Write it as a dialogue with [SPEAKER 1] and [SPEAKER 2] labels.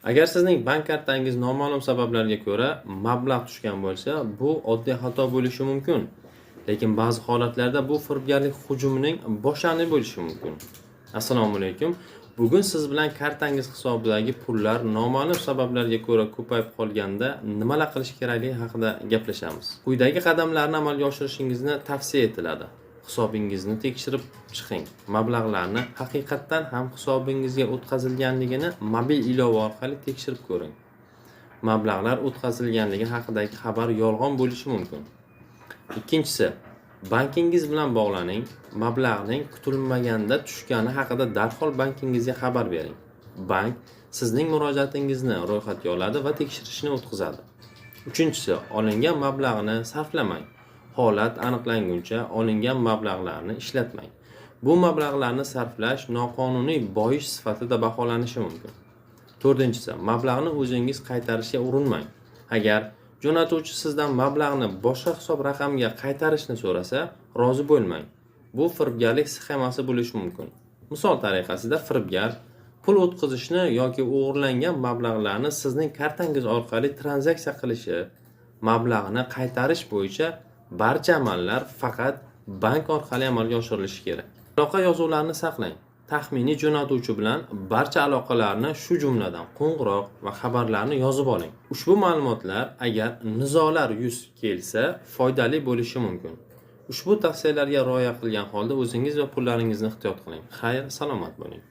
[SPEAKER 1] Agar sizning bank kartangiz noma'lum sabablarga ko'ra mablag' tushgan bo'lsa, bu oddiy xato bo'lishi mumkin. Lekin ba'zi holatlarda bu firibgarlik hujumining boshlanishi bo'lishi mumkin. Assalomu alaykum. Bugun siz bilan kartangiz hisobidagi pullar noma'lum sabablarga ko'ra ko'payib qolganda nimalar qilish kerakligi haqida gaplashamiz. Quyidagi qadamlarni amalga oshirishingizni tavsiya etiladi. Hisobingizni tekshirib chiqing. Mablag'larni haqiqatdan ham hisobingizga o'tkazilganligini mobil ilova orqali tekshirib ko'ring. Mablag'lar o'tkazilganligi haqidagi xabar yolg'on bo'lishi mumkin. Ikkinchisi, bankingiz bilan bog'laning. Mablag'ning kutilmaganda tushgani haqida darhol bankingizga xabar bering. Bank sizning murojaatingizni ro'yxatga oladi va tekshirishni o'tkazadi. Uchinchisi, olingan mablag'ni sarflamang. Holat aniqlanguncha olingan mablag'larni ishlatmang. Bu mablag'larni sarflash noqonuniy boyish sifatida baholanishi mumkin. To'rtinchisi, mablag'ni o'zingiz qaytarishga urinmang. Agar jo'natuvchi sizdan mablag'ni boshqa hisob raqamiga qaytarishni so'rasa, rozi bo'lmang. Bu firibgarlik sxemasi bo'lishi mumkin. Misol tariqasida firibgar pul o'tkazishni yoki o'g'irlangan mablag'larni sizning kartangiz orqali tranzaksiya qilishi, mablag'ni qaytarish bo'yicha barcha amallar faqat bank orqali amalga oshirilishi kerak. Aloqa yozuvlarini saqlang. Taxminiy jo'natuvchi bilan barcha aloqalarni, shu jumladan qo'ng'iroq va xabarlarni yozib oling. Ushbu ma'lumotlar agar nizolar yuz kelsa, foydali bo'lishi mumkin. Ushbu tavsiyalarga rioya qilgan holda o'zingiz va pullaringizni ehtiyot qiling. Xayr, salomat bo'ling.